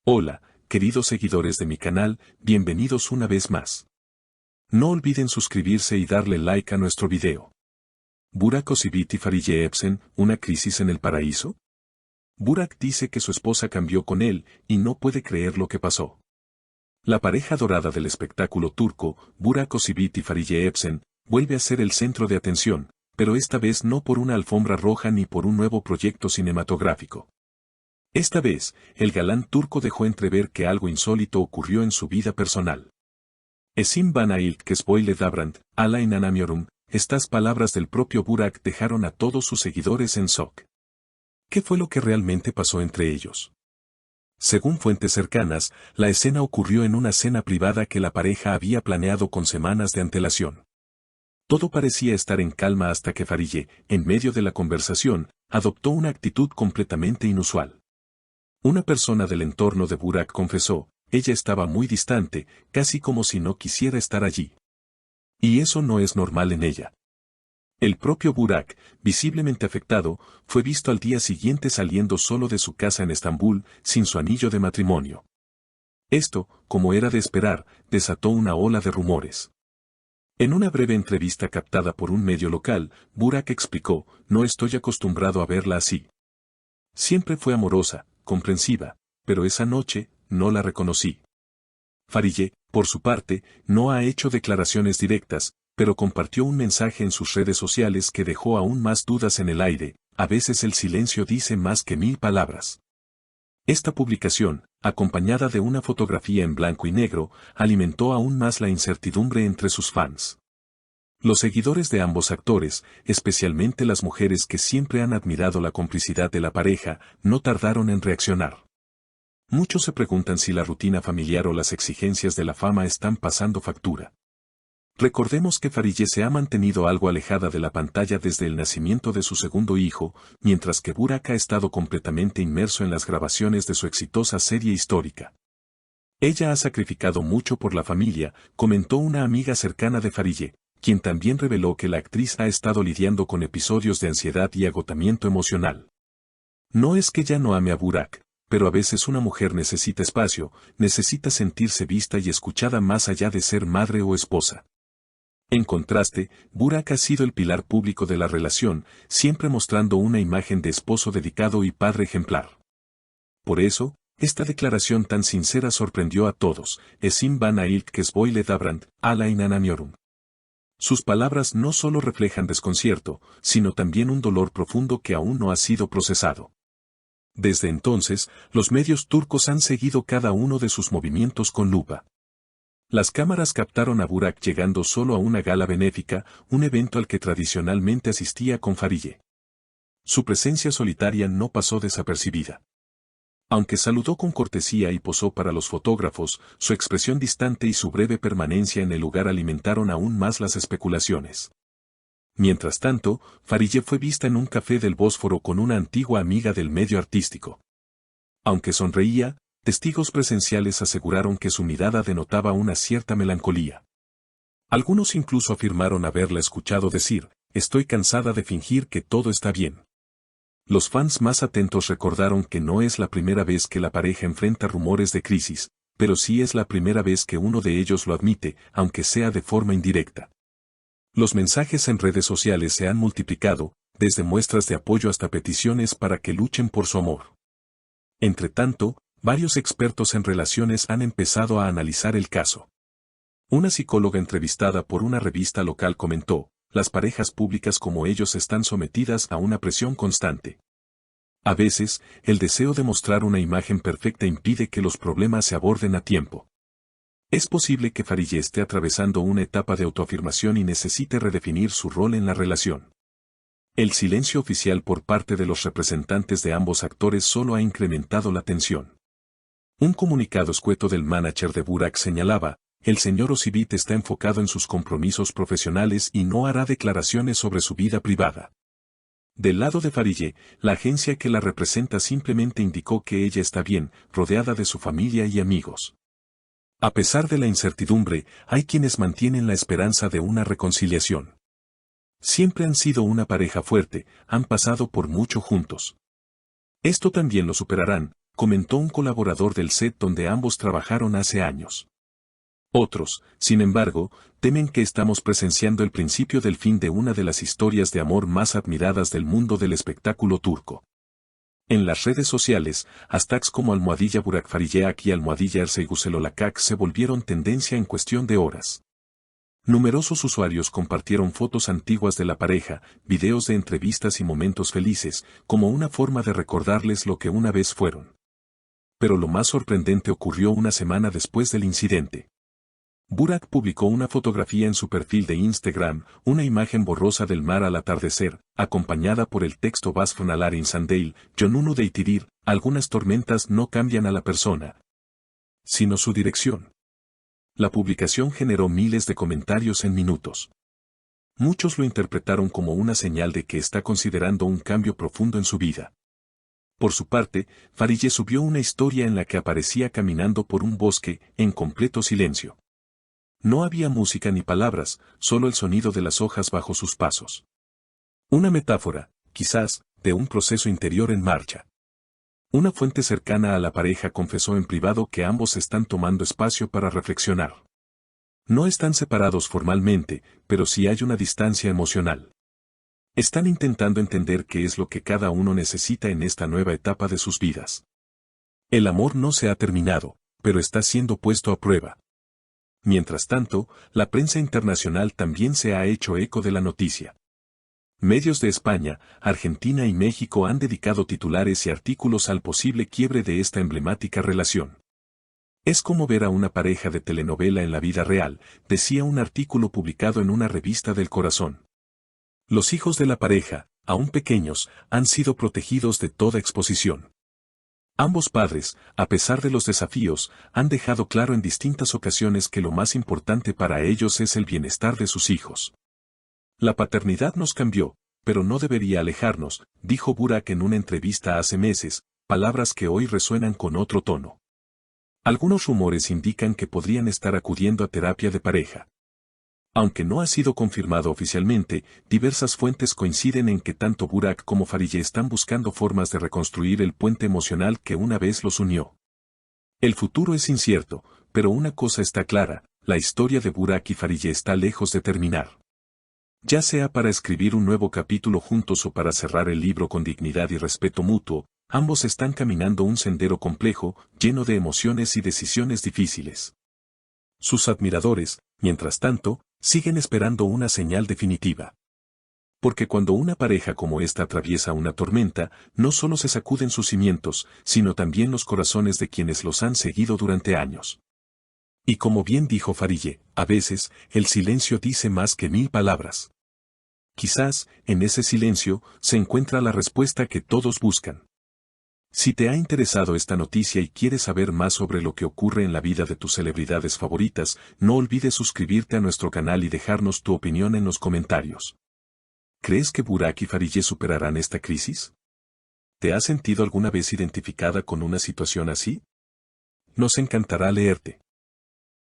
Hola, queridos seguidores de mi canal, bienvenidos una vez más. No olviden suscribirse y darle like a nuestro video. Burak Özçivit y Fariye Epsen, ¿una crisis en el paraíso? Burak dice que su esposa cambió con él y no puede creer lo que pasó. La pareja dorada del espectáculo turco, Burak Özçivit y Fariye Epsen, vuelve a ser el centro de atención, pero esta vez no por una alfombra roja ni por un nuevo proyecto cinematográfico. Esta vez, el galán turco dejó entrever que algo insólito ocurrió en su vida personal. Esim bana ilk spoile davrand, ala inanamıyorum, estas palabras del propio Burak dejaron a todos sus seguidores en shock. ¿Qué fue lo que realmente pasó entre ellos? Según fuentes cercanas, la escena ocurrió en una cena privada que la pareja había planeado con semanas de antelación. Todo parecía estar en calma hasta que Fariye, en medio de la conversación, adoptó una actitud completamente inusual. Una persona del entorno de Burak confesó, ella estaba muy distante, casi como si no quisiera estar allí. Y eso no es normal en ella. El propio Burak, visiblemente afectado, fue visto al día siguiente saliendo solo de su casa en Estambul, sin su anillo de matrimonio. Esto, como era de esperar, desató una ola de rumores. En una breve entrevista captada por un medio local, Burak explicó, no estoy acostumbrado a verla así. Siempre fue amorosa, comprensiva, pero esa noche, no la reconocí. Fariye, por su parte, no ha hecho declaraciones directas, pero compartió un mensaje en sus redes sociales que dejó aún más dudas en el aire, a veces el silencio dice más que 1000 palabras. Esta publicación, acompañada de una fotografía en blanco y negro, alimentó aún más la incertidumbre entre sus fans. Los seguidores de ambos actores, especialmente las mujeres que siempre han admirado la complicidad de la pareja, no tardaron en reaccionar. Muchos se preguntan si la rutina familiar o las exigencias de la fama están pasando factura. Recordemos que Fariye se ha mantenido algo alejada de la pantalla desde el nacimiento de su segundo hijo, mientras que Burak ha estado completamente inmerso en las grabaciones de su exitosa serie histórica. Ella ha sacrificado mucho por la familia, comentó una amiga cercana de Fariye, quien también reveló que la actriz ha estado lidiando con episodios de ansiedad y agotamiento emocional. No es que ya no ame a Burak, pero a veces una mujer necesita espacio, necesita sentirse vista y escuchada más allá de ser madre o esposa. En contraste, Burak ha sido el pilar público de la relación, siempre mostrando una imagen de esposo dedicado y padre ejemplar. Por eso, esta declaración tan sincera sorprendió a todos, Esim bana ilk spoile davrand, ala inanamıyorum. Sus palabras no solo reflejan desconcierto, sino también un dolor profundo que aún no ha sido procesado. Desde entonces, los medios turcos han seguido cada uno de sus movimientos con lupa. Las cámaras captaron a Burak llegando solo a una gala benéfica, un evento al que tradicionalmente asistía con Fariye. Su presencia solitaria no pasó desapercibida. Aunque saludó con cortesía y posó para los fotógrafos, su expresión distante y su breve permanencia en el lugar alimentaron aún más las especulaciones. Mientras tanto, Fariye fue vista en un café del Bósforo con una antigua amiga del medio artístico. Aunque sonreía, testigos presenciales aseguraron que su mirada denotaba una cierta melancolía. Algunos incluso afirmaron haberla escuchado decir, estoy cansada de fingir que todo está bien. Los fans más atentos recordaron que no es la primera vez que la pareja enfrenta rumores de crisis, pero sí es la primera vez que uno de ellos lo admite, aunque sea de forma indirecta. Los mensajes en redes sociales se han multiplicado, desde muestras de apoyo hasta peticiones para que luchen por su amor. Entretanto, varios expertos en relaciones han empezado a analizar el caso. Una psicóloga entrevistada por una revista local comentó, las parejas públicas como ellos están sometidas a una presión constante. A veces, el deseo de mostrar una imagen perfecta impide que los problemas se aborden a tiempo. Es posible que Fariye esté atravesando una etapa de autoafirmación y necesite redefinir su rol en la relación. El silencio oficial por parte de los representantes de ambos actores solo ha incrementado la tensión. Un comunicado escueto del manager de Burak señalaba, el señor Özçivit está enfocado en sus compromisos profesionales y no hará declaraciones sobre su vida privada. Del lado de Fariye, la agencia que la representa simplemente indicó que ella está bien, rodeada de su familia y amigos. A pesar de la incertidumbre, hay quienes mantienen la esperanza de una reconciliación. Siempre han sido una pareja fuerte, han pasado por mucho juntos. Esto también lo superarán, comentó un colaborador del set donde ambos trabajaron hace años. Otros, sin embargo, temen que estamos presenciando el principio del fin de una de las historias de amor más admiradas del mundo del espectáculo turco. En las redes sociales, hashtags como almohadilla Burak Fariyeak y almohadilla Erseygüzelolakak se volvieron tendencia en cuestión de horas. Numerosos usuarios compartieron fotos antiguas de la pareja, videos de entrevistas y momentos felices, como una forma de recordarles lo que una vez fueron. Pero lo más sorprendente ocurrió una semana después del incidente. Burak publicó una fotografía en su perfil de Instagram, una imagen borrosa del mar al atardecer, acompañada por el texto Basfnalar Insandeil, Yonunu Deitirir, algunas tormentas no cambian a la persona, sino su dirección. La publicación generó miles de comentarios en minutos. Muchos lo interpretaron como una señal de que está considerando un cambio profundo en su vida. Por su parte, Fariye subió una historia en la que aparecía caminando por un bosque, en completo silencio. No había música ni palabras, solo el sonido de las hojas bajo sus pasos. Una metáfora, quizás, de un proceso interior en marcha. Una fuente cercana a la pareja confesó en privado que ambos están tomando espacio para reflexionar. No están separados formalmente, pero sí hay una distancia emocional. Están intentando entender qué es lo que cada uno necesita en esta nueva etapa de sus vidas. El amor no se ha terminado, pero está siendo puesto a prueba. Mientras tanto, la prensa internacional también se ha hecho eco de la noticia. Medios de España, Argentina y México han dedicado titulares y artículos al posible quiebre de esta emblemática relación. Es como ver a una pareja de telenovela en la vida real, decía un artículo publicado en una revista del corazón. Los hijos de la pareja, aún pequeños, han sido protegidos de toda exposición. Ambos padres, a pesar de los desafíos, han dejado claro en distintas ocasiones que lo más importante para ellos es el bienestar de sus hijos. La paternidad nos cambió, pero no debería alejarnos, dijo Burak en una entrevista hace meses, palabras que hoy resuenan con otro tono. Algunos rumores indican que podrían estar acudiendo a terapia de pareja. Aunque no ha sido confirmado oficialmente, diversas fuentes coinciden en que tanto Burak como Fariye están buscando formas de reconstruir el puente emocional que una vez los unió. El futuro es incierto, pero una cosa está clara, la historia de Burak y Fariye está lejos de terminar. Ya sea para escribir un nuevo capítulo juntos o para cerrar el libro con dignidad y respeto mutuo, ambos están caminando un sendero complejo, lleno de emociones y decisiones difíciles. Sus admiradores, mientras tanto, siguen esperando una señal definitiva. Porque cuando una pareja como esta atraviesa una tormenta, no solo se sacuden sus cimientos, sino también los corazones de quienes los han seguido durante años. Y como bien dijo Fariye, a veces, el silencio dice más que 1000 palabras. Quizás, en ese silencio, se encuentra la respuesta que todos buscan. Si te ha interesado esta noticia y quieres saber más sobre lo que ocurre en la vida de tus celebridades favoritas, no olvides suscribirte a nuestro canal y dejarnos tu opinión en los comentarios. ¿Crees que Burak y Fariye superarán esta crisis? ¿Te has sentido alguna vez identificada con una situación así? Nos encantará leerte.